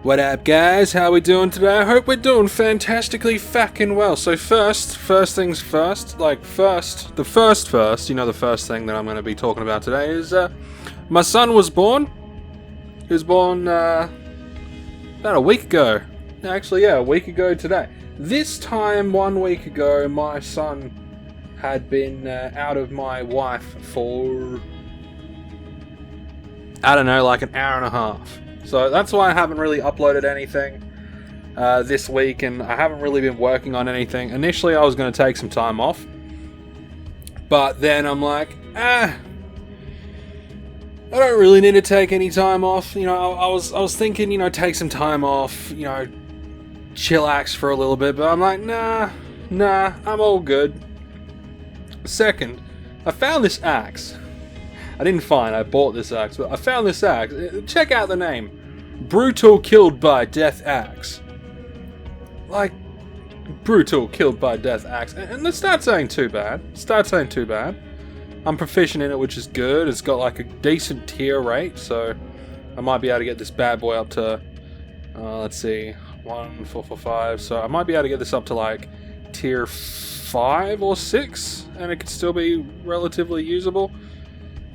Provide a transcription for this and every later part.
What up, guys? How we doing today? I hope we're doing fantastically fucking well. So first things first, the first thing that I'm going to be talking about today is, my son was born. He was born, about a week ago. Actually, yeah, a week ago today. This time, 1 week ago, my son had been out of my wife for, I don't know, like an hour and a half. So that's why I haven't really uploaded anything this week, and I haven't really been working on anything. Initially, I was going to take some time off, but then I'm like, I don't really need to take any time off. You know, I was thinking, take some time off, chillax for a little bit, but I'm like, nah, I'm all good. Second, I found this axe. I bought this axe, but I found this axe. Check out the name. Brutal Killed by Death Axe. Like, brutal killed by Death Axe. And it's not saying too bad. I'm proficient in it, which is good. It's got like a decent tier rate, so I might be able to get this bad boy up to, let's see, 1, 4, 4, 5. So I might be able to get this up to like tier 5 or 6, and it could still be relatively usable.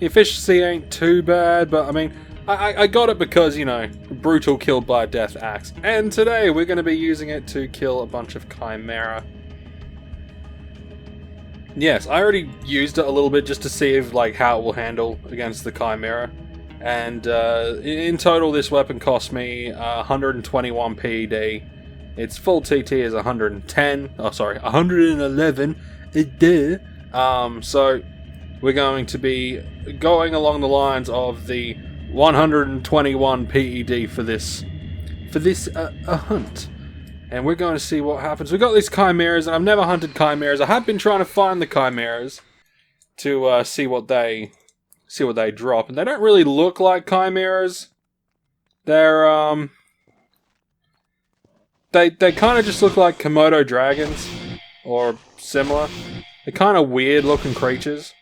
The efficiency ain't too bad, but I mean, I got it because, brutal killed by Death Axe. And today we're going to be using it to kill a bunch of Chimera. Yes, I already used it a little bit just to see if, how it will handle against the Chimera. And in total, this weapon cost me 121 PED. Its full TT is 111. So we're going to be going along the lines of the 121 PED for this hunt, and we're going to see what happens. We've got these chimeras, and I've never hunted chimeras. I have been trying to find the chimeras to see what they drop, and they don't really look like chimeras. They're they kind of just look like Komodo dragons or similar. They're kind of weird looking creatures.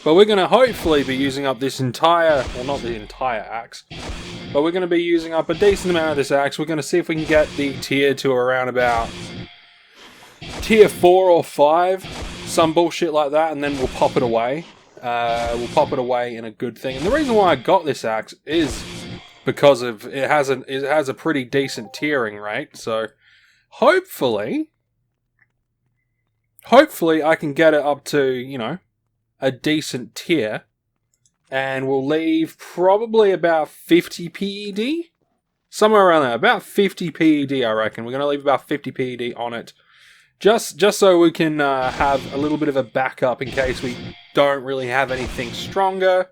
But we're going to hopefully be using up this entire, well, not the entire axe, but we're going to be using up a decent amount of this axe. We're going to see if we can get the tier to around about tier 4 or 5, some bullshit like that, and then we'll pop it away. We'll pop it away in a good thing. And the reason why I got this axe is because of it has a pretty decent tiering rate. So hopefully I can get it up to, a decent tier, and we'll leave probably about 50 PED, somewhere around there, about 50 PED, I reckon. We're going to leave about 50 PED on it, just so we can have a little bit of a backup in case we don't really have anything stronger.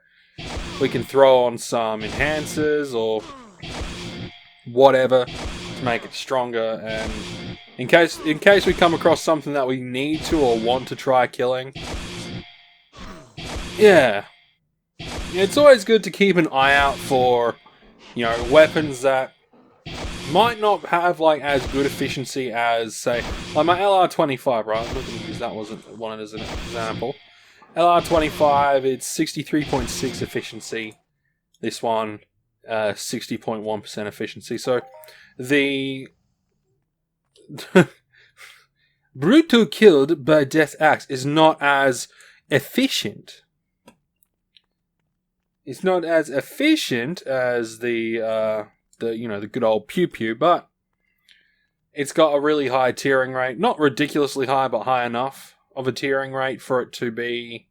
We can throw on some enhancers or whatever to make it stronger, and in case we come across something that we need to or want to try killing. Yeah, it's always good to keep an eye out for, weapons that might not have, as good efficiency as, say, like my LR25, right? I'm not going to use that one as an example. LR25, it's 63.6 efficiency. This one, 60.1% efficiency. So, the Brutal Killed by Death Axe is not as efficient. It's not as efficient as the good old pew pew, but it's got a really high tiering rate. Not ridiculously high, but high enough of a tiering rate for it to be,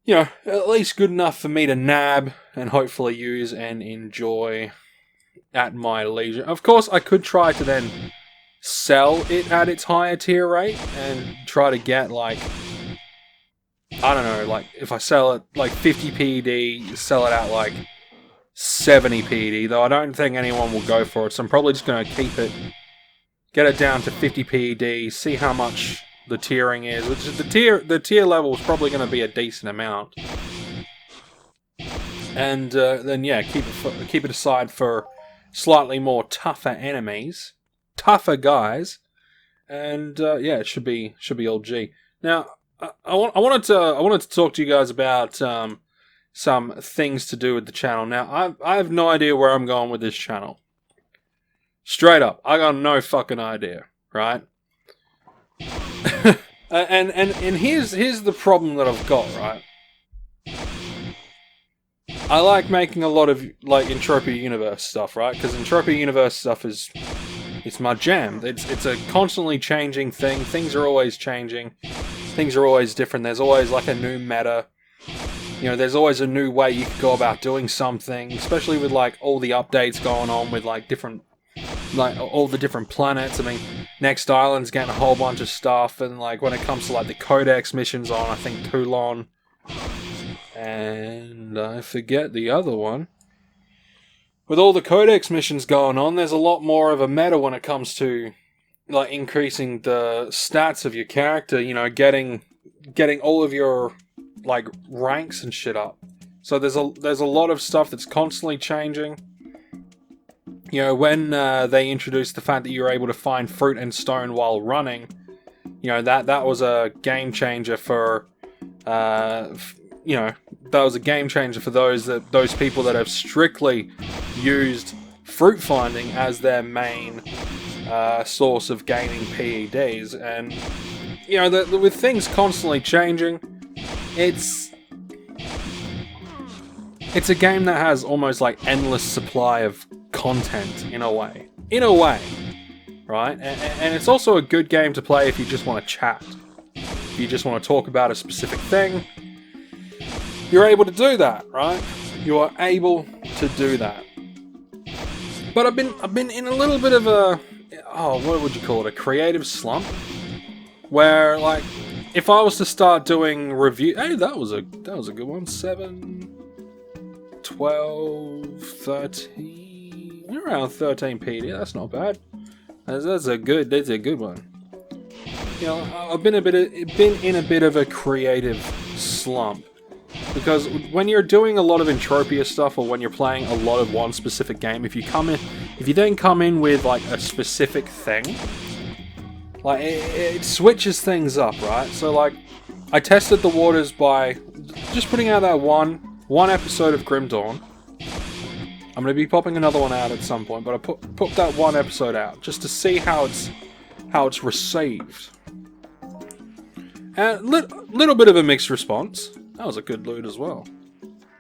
at least good enough for me to nab and hopefully use and enjoy at my leisure. Of course, I could try to then sell it at its higher tier rate and try to get, I don't know, if I sell it 50 PED, sell it at 70 PED, though I don't think anyone will go for it, so I'm probably just going to keep it, get it down to 50 PED, see how much the tiering is, which is the tier level is probably going to be a decent amount. And then keep it aside for slightly more tougher enemies, tougher guys, and it should be all G. Now, I wanted to talk to you guys about some things to do with the channel. Now, I have no idea where I'm going with this channel. Straight up, I got no fucking idea, right? and here's the problem that I've got, right? I like making a lot of like Entropia Universe stuff, right? Because Entropia Universe stuff it's my jam. It's a constantly changing thing. Things are always changing. Things are always different. There's always like a new meta. You know, there's always a new way you could go about doing something, especially with like all the updates going on with like different, like all the different planets. I mean, Next Island's getting a whole bunch of stuff, and like when it comes to like the Codex missions on, I think Toulon, and I forget the other one. With all the Codex missions going on, there's a lot more of a meta when it comes to like increasing the stats of your character, you know, getting all of your like ranks and shit up. So there's a lot of stuff that's constantly changing. You know, when they introduced the fact that you're able to find fruit and stone while running, you know, that was a game changer for you know, that was a game changer for those people that have strictly used fruit finding as their main source of gaining PEDs. And you know, with things constantly changing, it's a game that has almost like endless supply of content in a way, right? And it's also a good game to play if you just want to chat, if you just want to talk about a specific thing. You're able to do that, right? You are able to do that. But I've been in a little bit of a, what would you call it, a creative slump, where like if I was to start doing review, hey, that was a good one. 7, 12, 13, around 13 PD. That's not bad. That's a good one. You know, I've been in a bit of a creative slump. Because when you're doing a lot of Entropia stuff, or when you're playing a lot of one specific game, if you then come in with like a specific thing, like it switches things up, right? So like, I tested the waters by just putting out that one episode of Grim Dawn. I'm gonna be popping another one out at some point, but I put that one episode out just to see how it's received. And little bit of a mixed response. That was a good loot as well.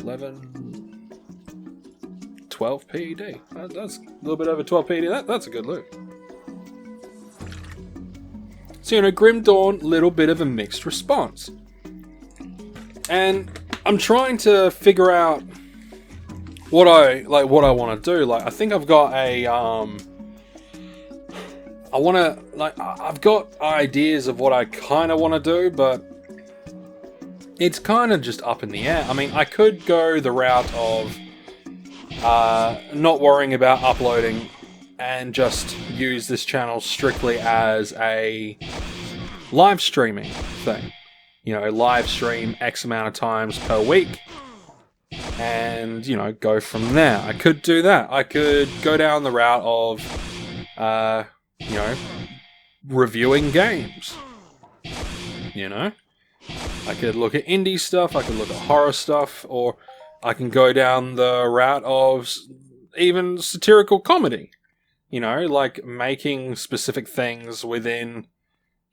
11, 12 PED. That's a little bit over 12 PED. That's a good loot. So, you know, Grim Dawn, little bit of a mixed response. And I'm trying to figure out what I want to do. Like, I think I've got a, I've got ideas of what I kind of want to do, but it's kind of just up in the air. I mean, I could go the route of not worrying about uploading and just use this channel strictly as a live streaming thing. You know, live stream X amount of times per week and, you know, go from there. I could do that. I could go down the route of, you know, reviewing games. You know? I could look at indie stuff, I could look at horror stuff, or I can go down the route of even satirical comedy. You know, like making specific things within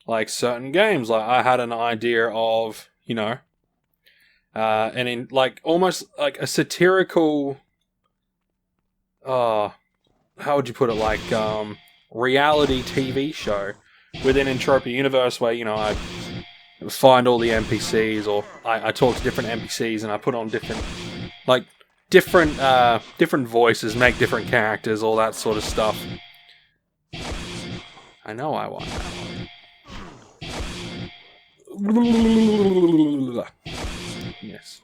like certain games. Like I had an idea of, you know, and in like almost like a satirical, how would you put it, like reality TV show within Entropia Universe, where, you know, I find all the NPCs, or I talk to different NPCs and I put on different voices, make different characters, all that sort of stuff. I know I want that one. Yes.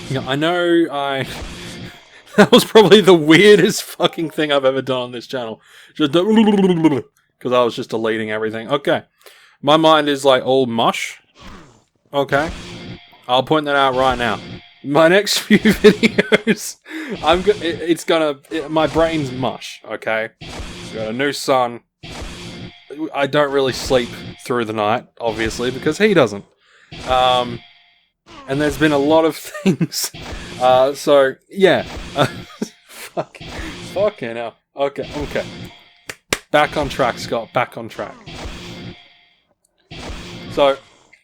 Yeah, I know that was probably the weirdest fucking thing I've ever done on this channel. Just because I was just deleting everything. Okay. My mind is like all mush. Okay. I'll point that out right now. My next few videos, my brain's mush, okay? Got a new son. I don't really sleep through the night, obviously, because he doesn't. And there's been a lot of things. So, yeah. Fucking hell. Okay. Back on track, Scott. Back on track. So,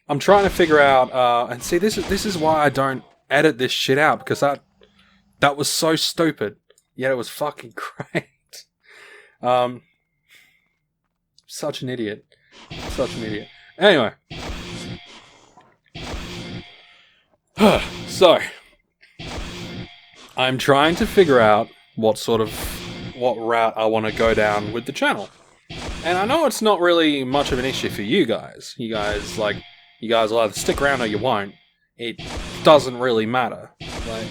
I'm trying to figure out... and see, this is why I don't edit this shit out. Because that was so stupid. Yet it was fucking great. Such an idiot. Anyway. So, I'm trying to figure out what route I want to go down with the channel. And I know it's not really much of an issue for you guys. You guys will either stick around or you won't. It doesn't really matter. Like,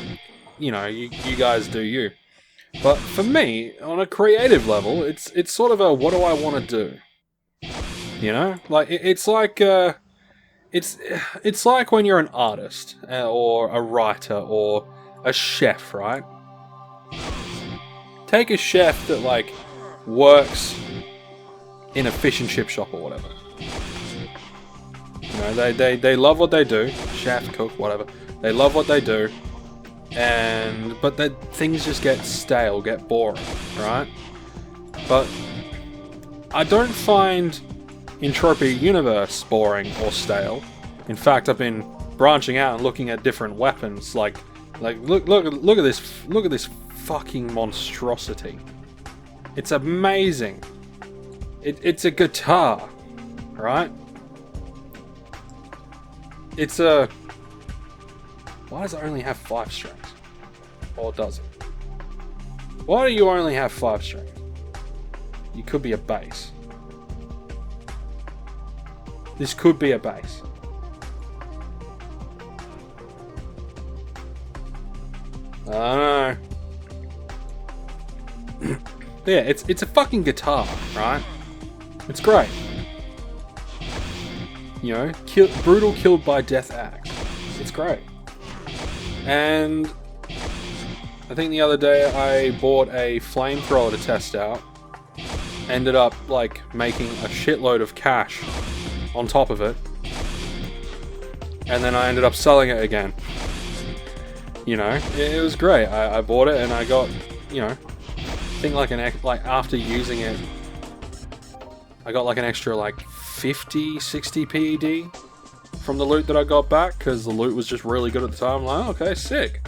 you know, you guys do you. But for me, on a creative level, it's sort of a what do I want to do? You know? Like, it's like... It's like when you're an artist, or a writer, or a chef, right? Take a chef that, like, works in a fish and chip shop or whatever. You know, they love what they do. Chef, cook, whatever. They love what they do. But things just get stale, get boring, right? But I don't find Entropia Universe boring or stale. In fact, I've been branching out and looking at different weapons. Like look at this fucking monstrosity. It's amazing. It's a guitar, right? It's a... Why does it only have 5 strings? Or does it? Why do you only have 5 strings? You could be a bass. This could be a bass. I don't know. Yeah, it's a fucking guitar, right? It's great. You know, brutal killed by death axe. It's great. And I think the other day I bought a flamethrower to test out. Ended up, like, making a shitload of cash on top of it. And then I ended up selling it again. You know, it was great. I bought it and I got, you know, I think like after using it, I got like an extra like 50, 60 PED from the loot that I got back, because the loot was just really good at the time. I'm like, okay, sick.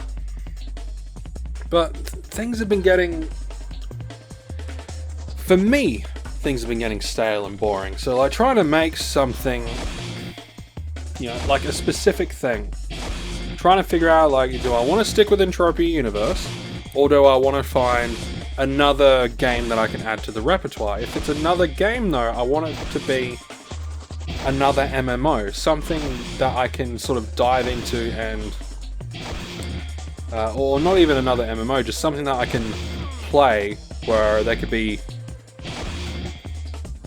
But things have been getting, for me, things have been getting stale and boring. So like trying to make something, you know, like a specific thing. Trying to figure out, like, do I want to stick with Entropia Universe, or do I want to find another game that I can add to the repertoire? If it's another game, though, I want it to be another MMO, something that I can sort of dive into and... or not even another MMO, just something that I can play where there could be,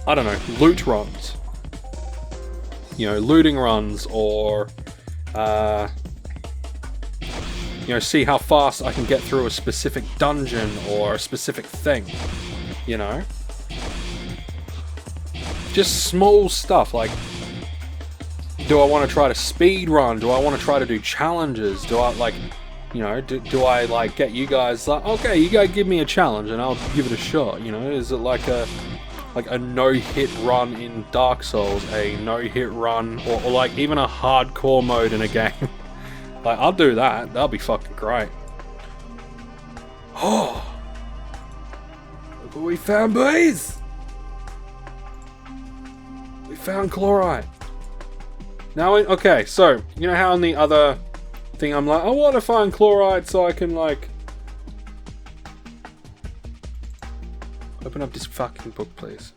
I don't know, loot runs. You know, looting runs, or... you know, see how fast I can get through a specific dungeon or a specific thing, you know? Just small stuff, like, do I want to try to speed run? Do I want to try to do challenges? Do I, like, you know, do I, like, get you guys, like, okay, you guys give me a challenge and I'll give it a shot, you know? Is it like a no-hit run in Dark Souls, a no-hit run, or like, even a hardcore mode in a game? Like, I'll do that. That'll be fucking great. Oh! Look what we found, boys! We found chlorite. Now, okay, so, you know how in the other thing I'm like, I want to find chlorite so I can, like... Open up this fucking book, please.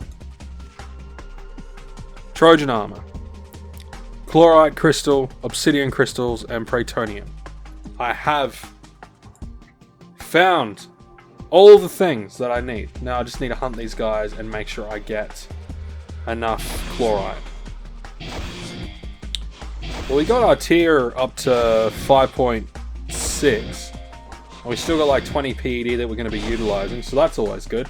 Trojan armor. Chlorite crystal, obsidian crystals, and pratonium. I have found all the things that I need. Now I just need to hunt these guys and make sure I get enough chlorite. Well, we got our tier up to 5.6. And we still got like 20 PED that we're going to be utilizing, so that's always good.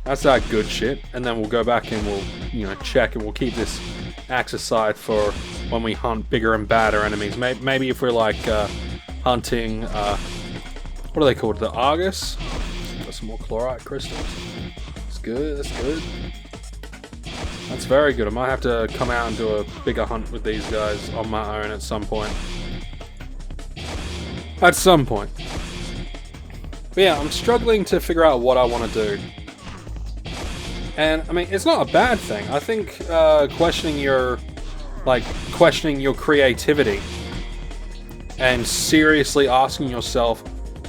That's that good shit. And then we'll go back and we'll, you know, check, and we'll keep this axe aside for when we hunt bigger and badder enemies. Maybe if we're like hunting, what are they called? The Argus? Got some more chlorite crystals. That's good, that's good. That's very good. I might have to come out and do a bigger hunt with these guys on my own at some point. At some point. But yeah, I'm struggling to figure out what I want to do. And, I mean, it's not a bad thing. I think questioning your creativity and seriously asking yourself,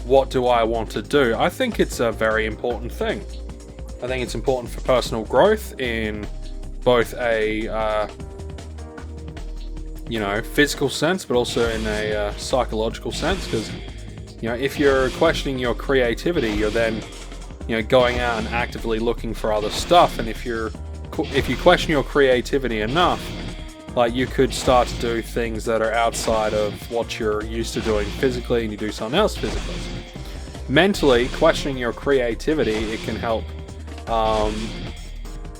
what do I want to do? I think it's a very important thing. I think it's important for personal growth in both a, physical sense, but also in a psychological sense, because, if you're questioning your creativity, you're then, going out and actively looking for other stuff, and if you question your creativity enough, like, you could start to do things that are outside of what you're used to doing physically, and you do something else physically. Mentally, questioning your creativity, it can help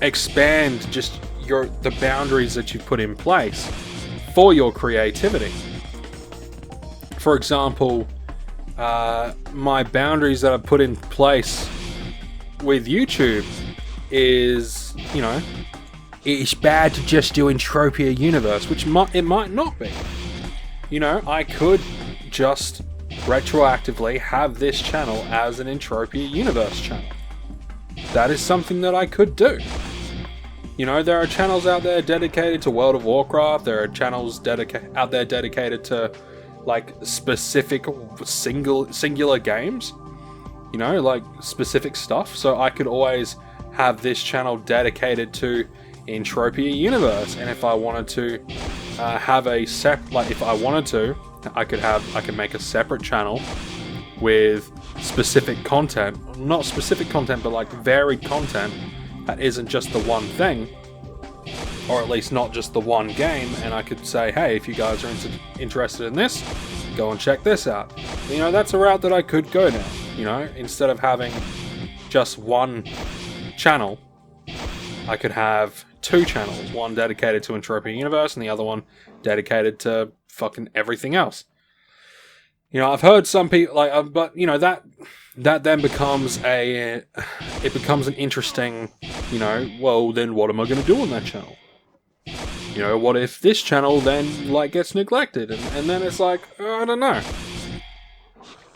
expand just the boundaries that you put in place for your creativity. For example, my boundaries that I put in place with YouTube is, it's bad to just do Entropia Universe, which it might not be. I could just retroactively have this channel as an Entropia Universe channel. That is something that I could do. There are channels out there dedicated to World of Warcraft. There are channels out there dedicated to, like, specific singular games. Like, specific stuff. So I could always have this channel dedicated to Entropia Universe. And if I wanted to have a if I wanted to, I could make a separate channel with specific content. Not specific content, but like varied content that isn't just the one thing, or at least not just the one game. And I could say, hey, if you guys are interested in this, go and check this out. That's a route that I could go now. Instead of having just one channel, I could have two channels, one dedicated to Entropia Universe and the other one dedicated to fucking everything else. I've heard some people but that then becomes an interesting, well, then what am I going to do on that channel? What if this channel then gets neglected, and then it's like, I don't know.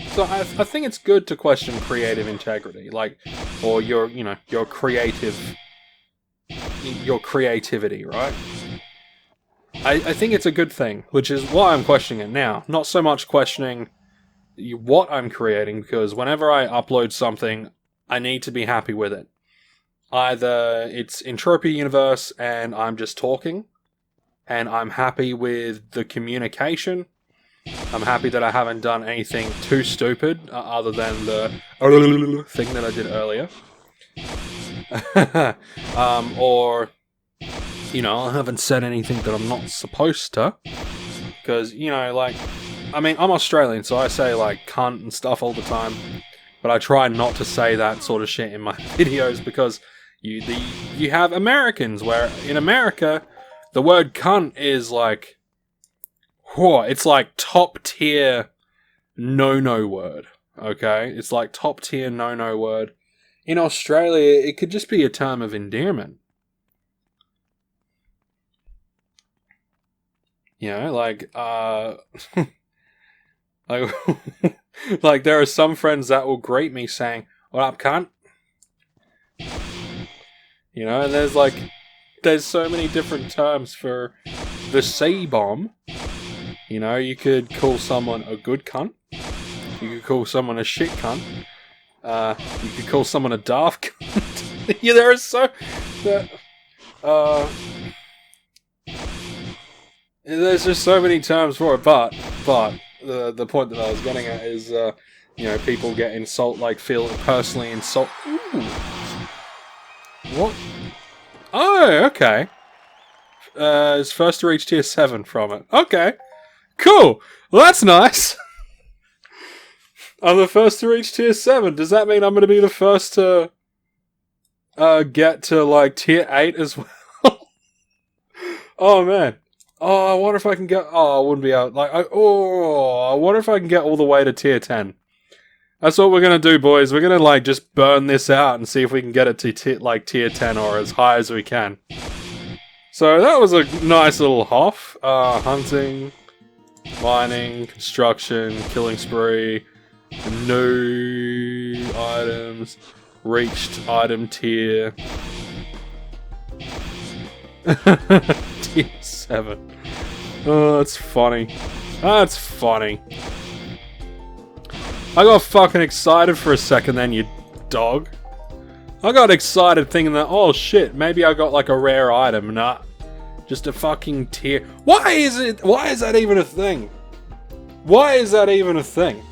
So I think it's good to question creative integrity, or your creativity, right? I think it's a good thing, which is why I'm questioning it now. Not so much questioning what I'm creating, because whenever I upload something, I need to be happy with it. Either it's Entropia Universe and I'm just talking, and I'm happy with the communication. I'm happy that I haven't done anything too stupid, other than the thing that I did earlier. Or, I haven't said anything that I'm not supposed to. Because, I'm Australian, so I say, cunt and stuff all the time. But I try not to say that sort of shit in my videos, because you have Americans, where in America, the word cunt is it's top tier no word. Okay? It's top tier no word. In Australia, it could just be a term of endearment. There are some friends that will greet me saying, "What up, cunt?" And there's so many different terms for the C-bomb. You could call someone a good cunt. You could call someone a shit cunt. You could call someone a daft cunt. Yeah, there are so... there's just so many terms for it, but the point that I was getting at is, people get feel personally insulted. Ooh. What? Oh, okay. It's first to reach tier 7 from it. Okay. Cool. Well, that's nice. I'm the first to reach tier 7. Does that mean I'm going to be the first to get to tier 8 as well? Oh man. Oh, I wonder if I can get... Oh, I wouldn't be able... Like, I wonder if I can get all the way to tier 10. That's what we're going to do, boys. We're going to, like, just burn this out and see if we can get it to, tier 10 or as high as we can. So, that was a nice little hoff. Hunting, mining, construction, killing spree, new items, reached item tier. Tier 7. Oh, that's funny. That's funny. I got fucking excited for a second then, you dog. I got excited thinking that, oh shit, maybe I got like a rare item. Nah. Just a fucking tier. Why is that even a thing? Why is that even a thing?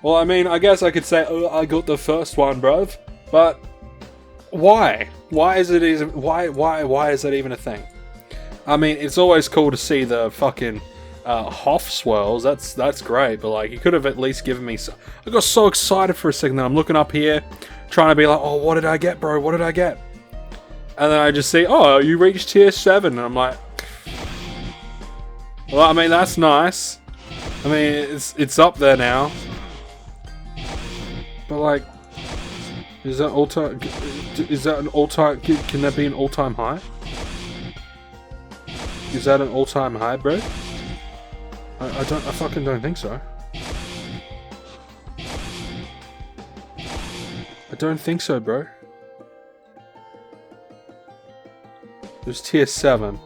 Well, I mean, I guess I could say, oh, I got the first one, bruv. But why? Why is it even, why is that even a thing? I mean, it's always cool to see the fucking Hoff swirls. That's great, but like, you could have at least given me some. I got so excited for a second that I'm looking up here, trying to be like, oh, what did I get, bro? What did I get? And then I just see, oh, you reached tier 7, and I'm like, well, I mean, that's nice. I mean, it's up there now. But like, is that all-time? Is that an all-time? Can that be an all-time high? Is that an all-time high, bro? I fucking don't think so. I don't think so, bro. It was tier 7.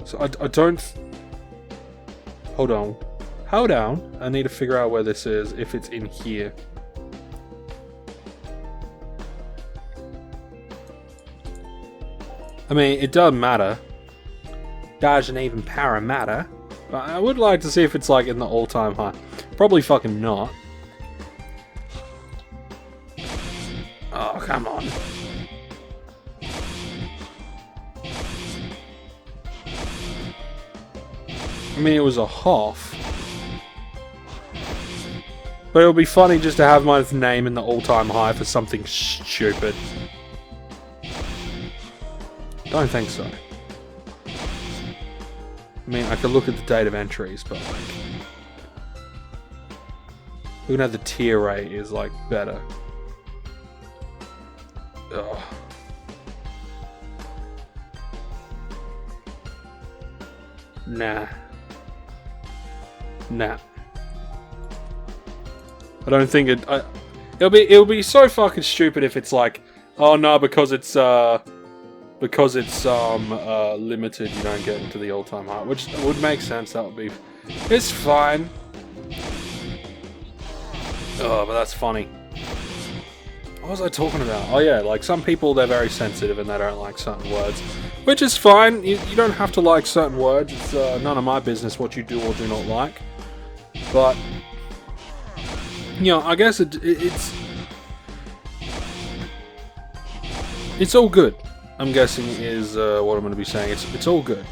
So I don't... Hold on. Hold on. I need to figure out where this is, if it's in here. I mean, it doesn't matter. Doesn't even matter. But I would like to see if it's like in the all-time high. Probably fucking not. Oh, come on. I mean, it was a half. But it would be funny just to have my name in the all-time high for something stupid. Don't think so. I mean, I could look at the date of entries, but like... looking at the tier rate is like better. Ugh. Nah. Nah. I don't think it... it'll be so fucking stupid if it's like, oh no, because it's limited, you don't get into the all-time high, which would make sense. That would be... It's fine. Oh, but that's funny. What was I talking about? Oh yeah, like some people, they're very sensitive and they don't like certain words. Which is fine. You don't have to like certain words. It's none of my business what you do or do not like. But, you know, I guess it's all good. I'm guessing is what I'm going to be saying. It's all good.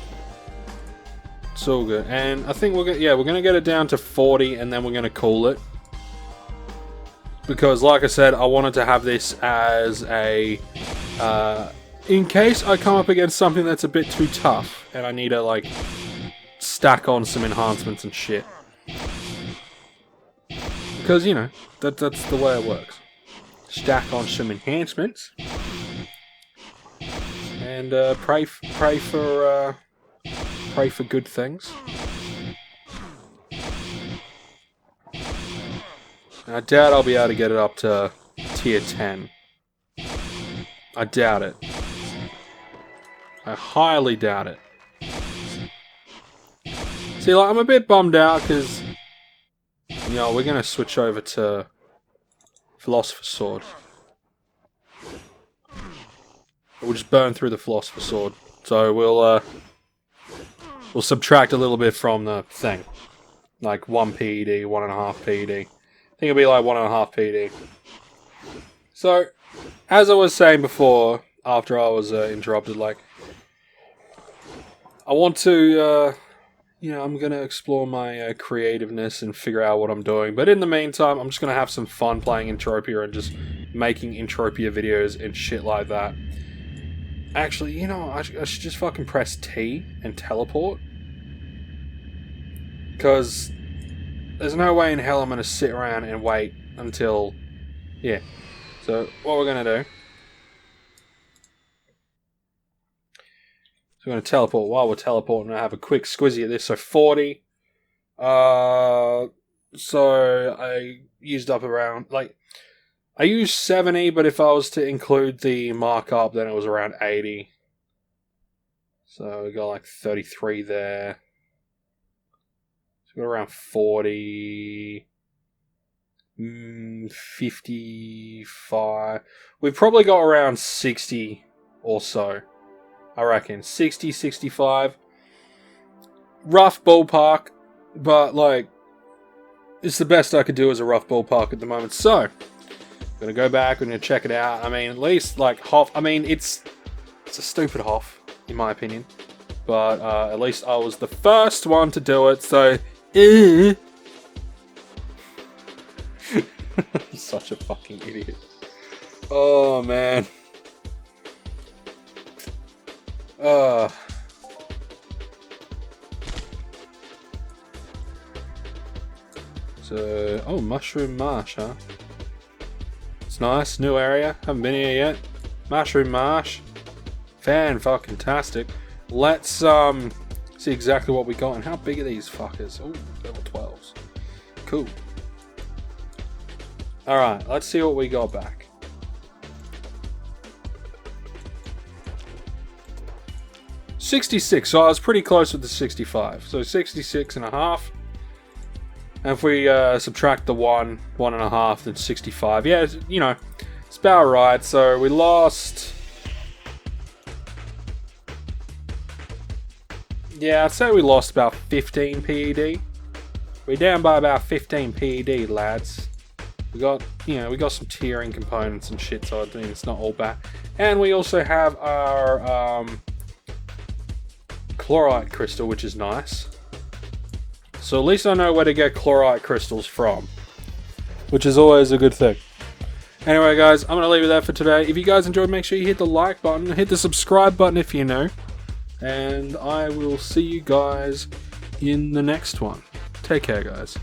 It's all good. And I think we're going to get it down to 40 and then we're going to call it. Because, like I said, I wanted to have this as a... in case I come up against something that's a bit too tough and I need to, like, stack on some enhancements and shit. Because, you know, that's the way it works. Stack on some enhancements. And pray for good things. I doubt I'll be able to get it up to tier 10. I doubt it. I highly doubt it. See, like, I'm a bit bummed out because, you know, we're going to switch over to Philosopher's Sword. We'll just burn through the Philosopher's Sword. So we'll subtract a little bit from the thing. Like 1 PED, 1.5 PED. I think it'll be like 1.5 PED. So, as I was saying before, after I was interrupted, like, I want to, you know, I'm going to explore my creativeness and figure out what I'm doing. But in the meantime, I'm just going to have some fun playing Entropia and just making Entropia videos and shit like that. Actually, you know, I should just fucking press T and teleport. Because there's no way in hell I'm going to sit around and wait until... Yeah. So, what we're going to do... So we're going to teleport. While we're teleporting, I have a quick squizzy at this. So, 40. So, I used up around... Like, I used 70, but if I was to include the markup, then it was around 80. So, we got like 33 there. Got around 40, 55. We've probably got around 60 or so. I reckon 60, 65. Rough ballpark, but like it's the best I could do as a rough ballpark at the moment. So I'm gonna go back. I'm gonna check it out. I mean, at least like Hoff. I mean, it's a stupid Hoff in my opinion, but at least I was the first one to do it. So. You're such a fucking idiot. Oh man. So, Mushroom Marsh, huh? It's nice, new area. Haven't been here yet. Mushroom Marsh. Fan-fucking-tastic. Let's, see exactly what we got and how big are these fuckers. Oh, level 12s. Cool. Alright, let's see what we got back. $66, so I was pretty close with the 65. So 66.5. And if we subtract the 1.5, then 65. Yeah, you know, it's about right. So we lost... Yeah, I'd say we lost about 15 PED. We're down by about 15 PED, lads. We got, you know, we got some tiering components and shit, so I think it's not all bad. And we also have our chlorite crystal, which is nice. So at least I know where to get chlorite crystals from, which is always a good thing. Anyway, guys, I'm going to leave it there for today. If you guys enjoyed, make sure you hit the like button, hit the subscribe button if you're new. And I will see you guys in the next one. Take care, guys.